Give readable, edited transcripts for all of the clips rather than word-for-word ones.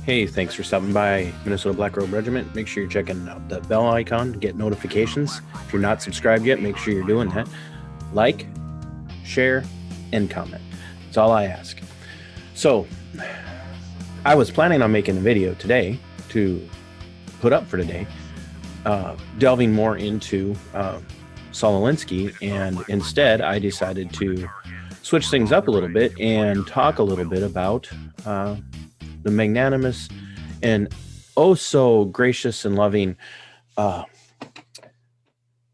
Hey, thanks for stopping by Minnesota Black Robe Regiment. Make sure you're checking out the bell icon to get notifications. If you're not subscribed yet, make sure you're doing that. Like, share, and comment. That's all I ask. So, I was planning on making a video today to put up for today, delving more into Saul Alinsky, and instead I decided to switch things up a little bit and talk a little bit about the magnanimous and oh so gracious and loving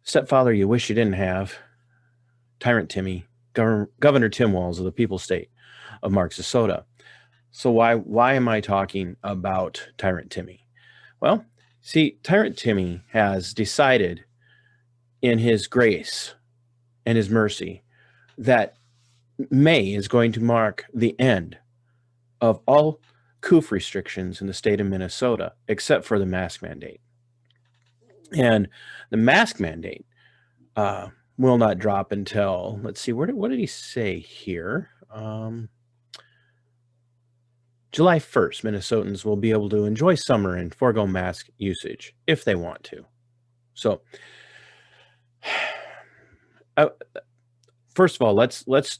stepfather you wish you didn't have, Tyrant Timmy, Governor Tim Walz of the People's State of Marxisota. So why am I talking about Tyrant Timmy? Well, see, Tyrant Timmy has decided in his grace and his mercy that May is going to mark the end of all Coof restrictions in the state of Minnesota, except for the mask mandate. And the mask mandate will not drop until, let's see, what did he say here? July 1st, Minnesotans will be able to enjoy summer and forego mask usage if they want to. So, first of all, let's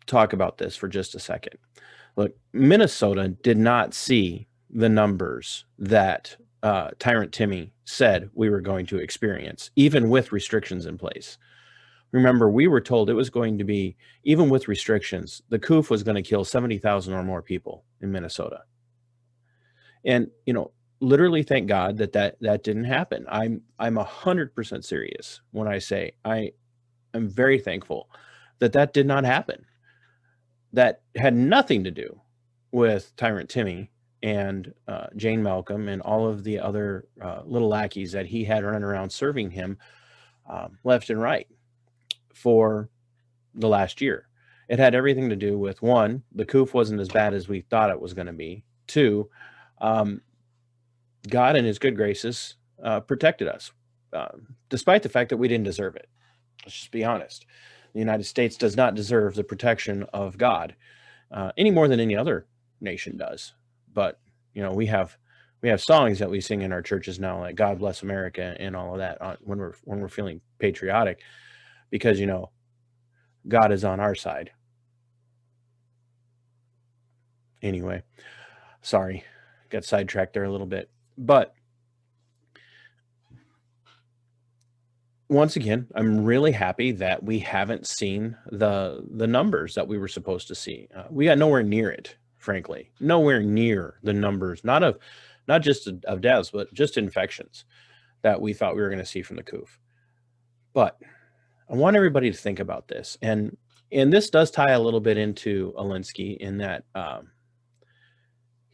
talk about this for just a second. Look, Minnesota did not see the numbers that Tyrant Timmy said we were going to experience, even with restrictions in place. Remember, we were told it was going to be, even with restrictions, the Coof was going to kill 70,000 or more people in Minnesota. And, you know, literally thank God that didn't happen. I'm 100% serious when I say I am very thankful that did not happen. That had nothing to do with Tyrant Timmy and Jane Malcolm and all of the other little lackeys that he had running around serving him left and right for the last year. It had everything to do with, one, the Coof wasn't as bad as we thought it was going to be. Two, God in his good graces protected us, despite the fact that we didn't deserve it. Let's just be honest. The United States does not deserve the protection of God any more than any other nation does. But, you know, we have songs that we sing in our churches now, like God Bless America and all of that when we're feeling patriotic, because, you know, God is on our side. Anyway, sorry, got sidetracked there a little bit. But once again, I'm really happy that we haven't seen the numbers that we were supposed to see. We got nowhere near it, frankly, nowhere near the numbers, not just of deaths, but just infections that we thought we were going to see from the Coof. But I want everybody to think about this, and this does tie a little bit into Alinsky in that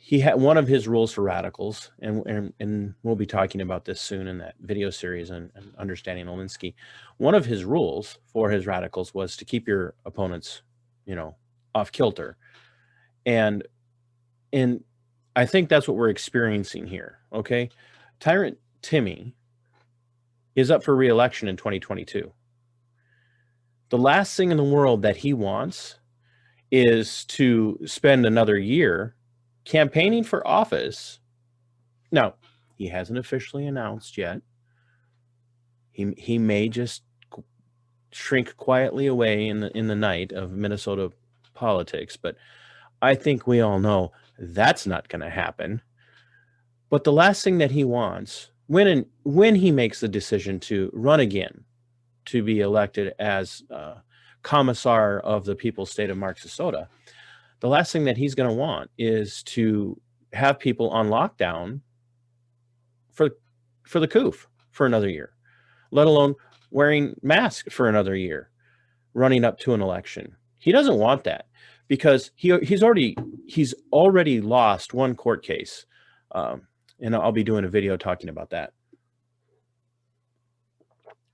he had one of his rules for radicals, and we'll be talking about this soon in that video series and understanding Alinsky. One of his rules for his radicals was to keep your opponents, you know, off kilter. And I think that's what we're experiencing here, okay? Tyrant Timmy is up for re-election in 2022. The last thing in the world that he wants is to spend another year campaigning for office. Now, he hasn't officially announced yet. He may just shrink quietly away in the night of Minnesota politics, but I think we all know that's not going to happen. But the last thing that he wants, when he makes the decision to run again, to be elected as Commissar of the People's State of Marxisota, the last thing that he's going to want is to have people on lockdown for the Coof for another year, let alone wearing masks for another year, running up to an election. He doesn't want that because he's already lost one court case, and I'll be doing a video talking about that.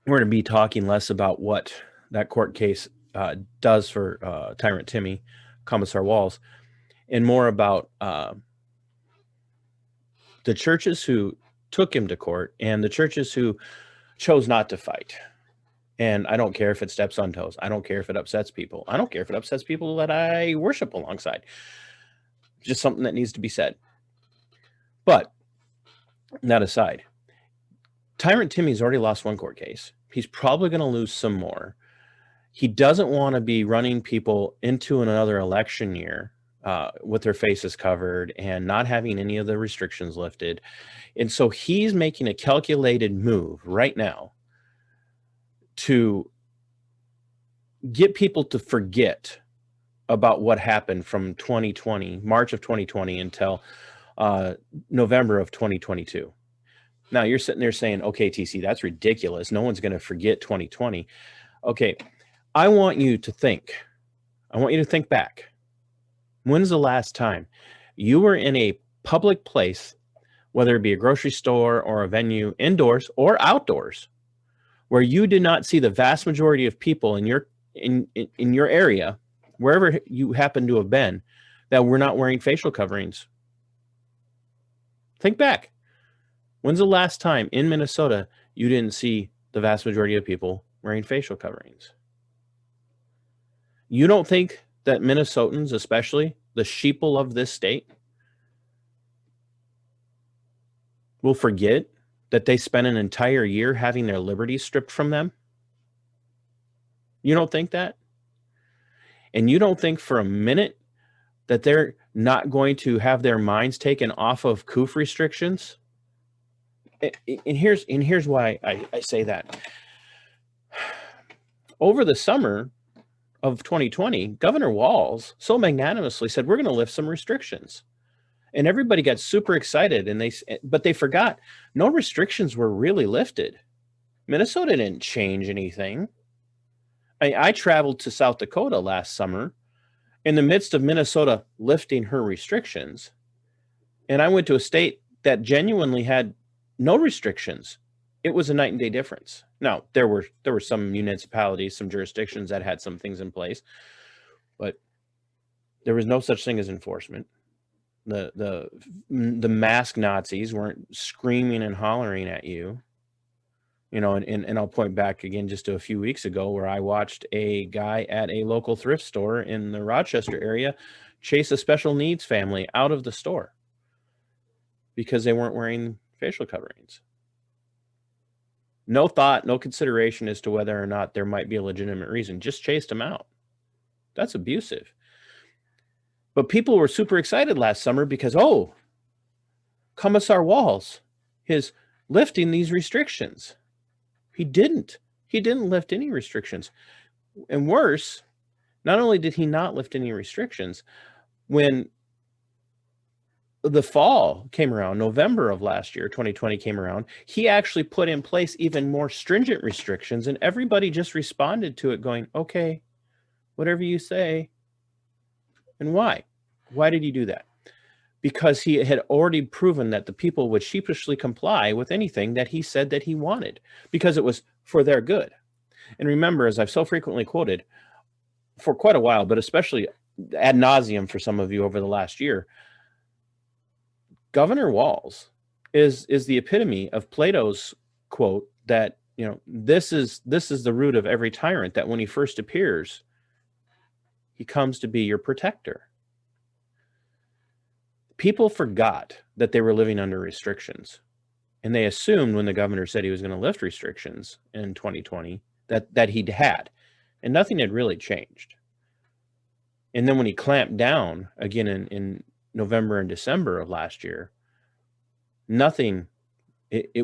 We're going to be talking less about what that court case does for Tyrant Timmy, Commissar Walz, and more about the churches who took him to court and the churches who chose not to fight. And I don't care if it steps on toes. I don't care if it upsets people. I don't care if it upsets people that I worship alongside. Just something that needs to be said. But that aside, Tyrant Timmy's already lost one court case. He's probably going to lose some more. He doesn't want to be running people into another election year with their faces covered and not having any of the restrictions lifted. And so he's making a calculated move right now to get people to forget about what happened from 2020, March of 2020 until November of 2022. Now you're sitting there saying, okay, TC, that's ridiculous. No one's going to forget 2020. Okay, I want you to think. I want you to think back. When's the last time you were in a public place, whether it be a grocery store or a venue, indoors or outdoors, where you did not see the vast majority of people in your area, wherever you happen to have been, that were not wearing facial coverings? Think back. When's the last time in Minnesota you didn't see the vast majority of people wearing facial coverings? You don't think that Minnesotans, especially the sheeple of this state, will forget that they spent an entire year having their liberties stripped from them? You don't think that? And you don't think for a minute that they're not going to have their minds taken off of Coof restrictions? And here's why I say that. Over the summer of 2020, Governor Walz so magnanimously said, we're going to lift some restrictions. And everybody got super excited, but they forgot no restrictions were really lifted. Minnesota didn't change anything. I traveled to South Dakota last summer in the midst of Minnesota lifting her restrictions. And I went to a state that genuinely had no restrictions. It was a night and day difference. Now, there were some municipalities, some jurisdictions that had some things in place, but there was no such thing as enforcement. The mask Nazis weren't screaming and hollering at you. You know, and I'll point back again just to a few weeks ago where I watched a guy at a local thrift store in the Rochester area chase a special needs family out of the store because they weren't wearing facial coverings. No thought, no consideration as to whether or not there might be a legitimate reason. Just chased them out. That's abusive. But people were super excited last summer because, oh, Commissar Walz is lifting these restrictions. He didn't. He didn't lift any restrictions. And worse, not only did he not lift any restrictions, when the fall came around, November of last year, 2020 came around, he actually put in place even more stringent restrictions, and everybody just responded to it going, okay, whatever you say. And why? Why did he do that? Because he had already proven that the people would sheepishly comply with anything that he said that he wanted, because it was for their good. And remember, as I've so frequently quoted for quite a while, but especially ad nauseum for some of you over the last year, Governor Walz is the epitome of Plato's quote that, you know, this is the root of every tyrant, that when he first appears, he comes to be your protector. People forgot that they were living under restrictions, and they assumed when the governor said he was going to lift restrictions in 2020 that he'd had, and nothing had really changed. And then when he clamped down again in November and December of last year, nothing, it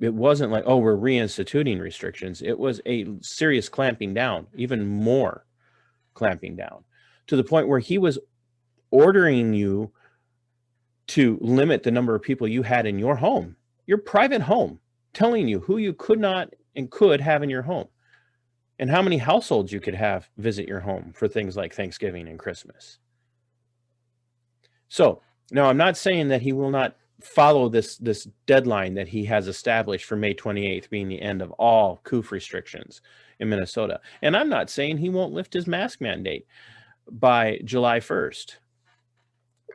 wasn't like, oh, we're reinstituting restrictions. It was a serious clamping down, even more clamping down, to the point where he was ordering you to limit the number of people you had in your home, your private home, telling you who you could not and could have in your home, and how many households you could have visit your home for things like Thanksgiving and Christmas. So now I'm not saying that he will not follow this deadline that he has established for May 28th being the end of all Coof restrictions in Minnesota. And I'm not saying he won't lift his mask mandate by July 1st.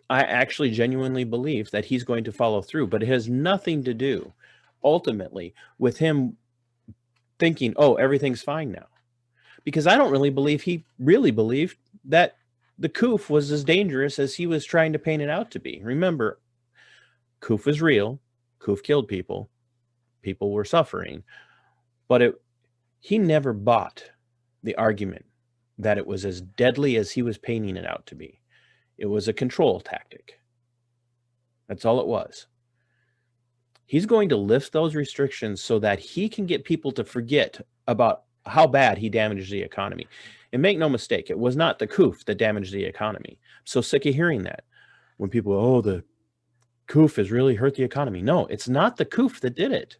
I actually genuinely believe that he's going to follow through, but it has nothing to do ultimately with him thinking, oh, everything's fine now. Because I don't really believe he really believed that the Coof was as dangerous as he was trying to paint it out to be. Remember, Coof was real. Coof killed people. People were suffering. But he never bought the argument that it was as deadly as he was painting it out to be. It was a control tactic. That's all it was. He's going to lift those restrictions so that he can get people to forget about how bad he damaged the economy. And make no mistake, it was not the Coof that damaged the economy. I'm so sick of hearing that. When people, oh, the Coof has really hurt the economy. No, it's not the Coof that did it.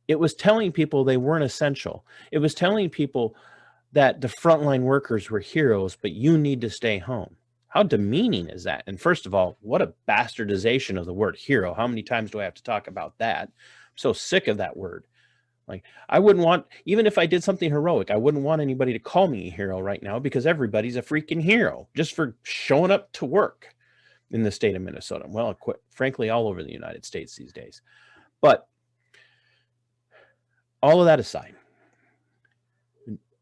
It was telling people they weren't essential. It was telling people that the frontline workers were heroes, but you need to stay home. How demeaning is that? And first of all, what a bastardization of the word hero. How many times do I have to talk about that? I'm so sick of that word. Like, I wouldn't want, even if I did something heroic, I wouldn't want anybody to call me a hero right now, because everybody's a freaking hero just for showing up to work in the state of Minnesota. Well, frankly, all over the United States these days. But all of that aside,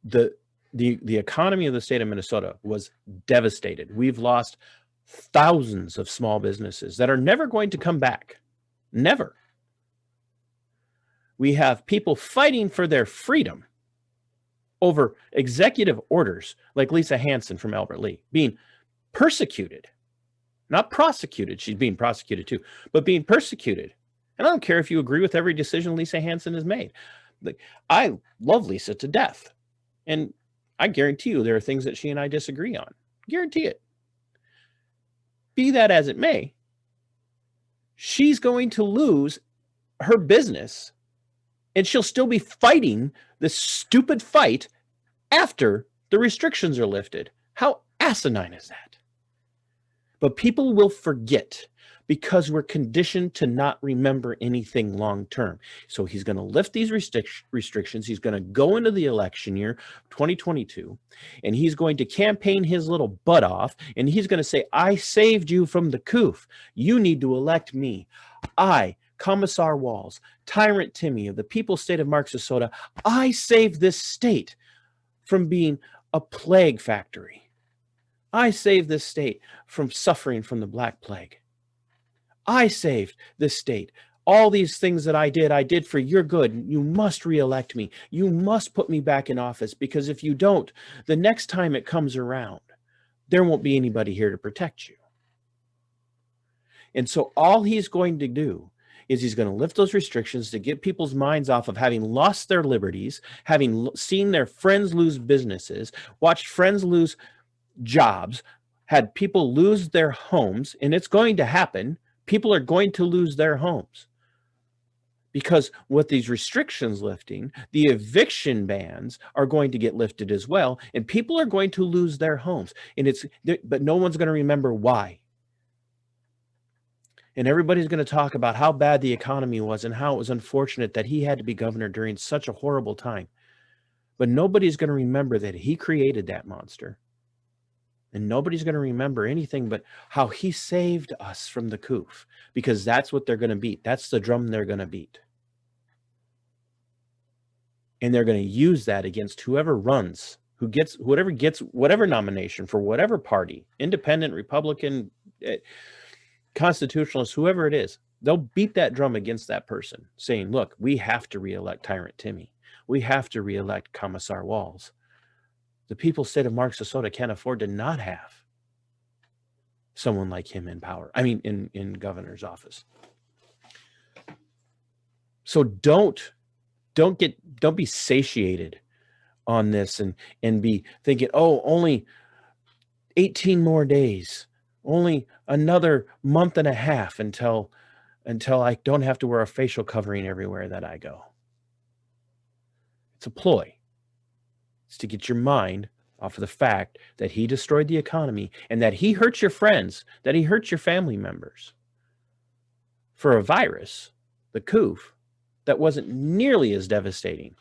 the economy of the state of Minnesota was devastated. We've lost thousands of small businesses that are never going to come back. Never. We have people fighting for their freedom over executive orders, like Lisa Hanson from Albert Lee, being persecuted, not prosecuted. She's being prosecuted too, but being persecuted. And I don't care if you agree with every decision Lisa Hanson has made. I love Lisa to death. And I guarantee you there are things that she and I disagree on. Guarantee it. Be that as it may, she's going to lose her business, and she'll still be fighting this stupid fight after the restrictions are lifted. How asinine is that? But people will forget because we're conditioned to not remember anything long term. So he's going to lift these restrictions. He's going to go into the election year, 2022, and he's going to campaign his little butt off, and he's going to say, I saved you from the Coof. You need to elect me. I, Commissar Walz, Tyrant Timmy of the People's State of Marxisota, I saved this state from being a plague factory. I saved this state from suffering from the Black Plague. I saved this state. All these things that I did for your good. You must reelect me. You must put me back in office, because if you don't, the next time it comes around, there won't be anybody here to protect you. And so all he's going to do is he's going to lift those restrictions to get people's minds off of having lost their liberties, having seen their friends lose businesses, watched friends lose jobs, had people lose their homes, and it's going to happen. People are going to lose their homes because with these restrictions lifting, the eviction bans are going to get lifted as well, and people are going to lose their homes. And but no one's going to remember why. And everybody's going to talk about how bad the economy was and how it was unfortunate that he had to be governor during such a horrible time. But nobody's going to remember that he created that monster. And nobody's going to remember anything but how he saved us from the Coof, because that's what they're going to beat. That's the drum they're going to beat. And they're going to use that against whoever runs, whoever gets whatever nomination for whatever party, independent, Republican, constitutionalist, whoever it is. They'll beat that drum against that person, saying, look, we have to reelect Tyrant Timmy. We have to reelect Commissar Walz. The People's State of Marxisota can't afford to not have someone like him in power. I mean, in governor's office. So don't be satiated on this and be thinking, oh, only 18 more days, only another month and a half until I don't have to wear a facial covering everywhere that I go. It's a ploy. It's to get your mind off of the fact that he destroyed the economy and that he hurt your friends, that he hurt your family members for a virus, the Coof, that wasn't nearly as devastating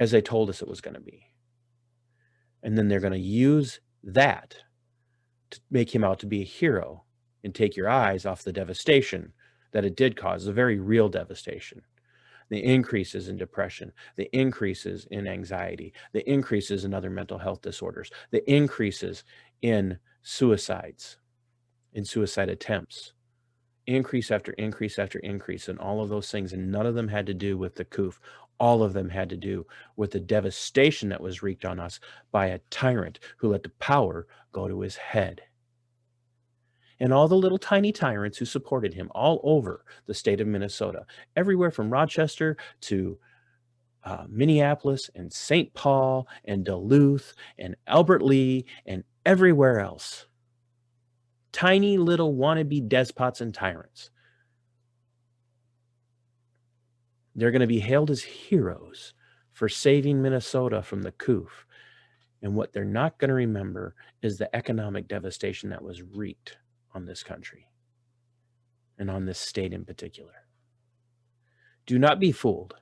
as they told us it was going to be. And then they're going to use that to make him out to be a hero and take your eyes off the devastation that it did cause, the very real devastation. The increases in depression, the increases in anxiety, the increases in other mental health disorders, the increases in suicides, in suicide attempts, increase after increase after increase, and all of those things, and none of them had to do with the Coof. All of them had to do with the devastation that was wreaked on us by a tyrant who let the power go to his head. And all the little tiny tyrants who supported him all over the state of Minnesota, everywhere from Rochester to Minneapolis and St. Paul and Duluth and Albert Lee and everywhere else. Tiny little wannabe despots and tyrants. They're going to be hailed as heroes for saving Minnesota from the Coof. And what they're not going to remember is the economic devastation that was wreaked on this country and on this state in particular. Do not be fooled.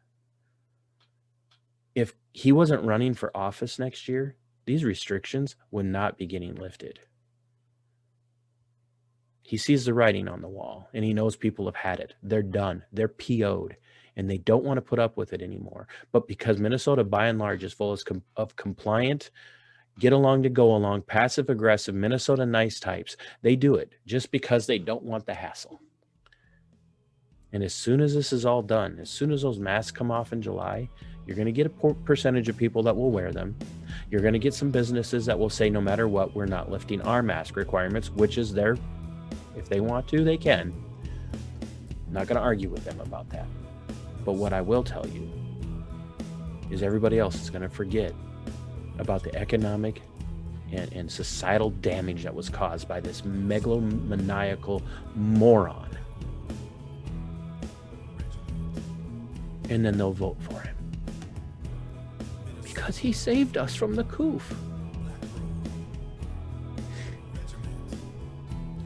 If he wasn't running for office next year, these restrictions would not be getting lifted. He sees the writing on the wall, and he knows people have had it. They're done. They're PO'd, and they don't want to put up with it anymore. But because Minnesota, by and large, is full of compliant, get along to go along, passive-aggressive, Minnesota nice types, they do it just because they don't want the hassle. And as soon as this is all done, as soon as those masks come off in July, you're going to get a percentage of people that will wear them. You're going to get some businesses that will say, no matter what, we're not lifting our mask requirements, which is their, if they want to, they can. I'm not going to argue with them about that. But what I will tell you is everybody else is going to forget about the economic and societal damage that was caused by this megalomaniacal moron. And then they'll vote for him. Because he saved us from the Coof.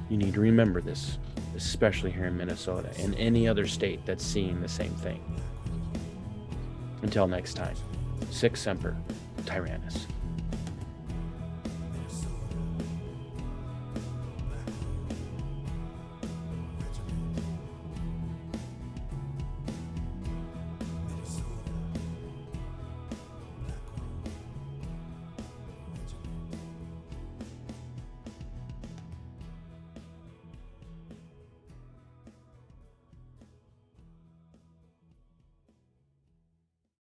You need to remember this, especially here in Minnesota and any other state that's seeing the same thing. Until next time, Sic Semper Tyrannis.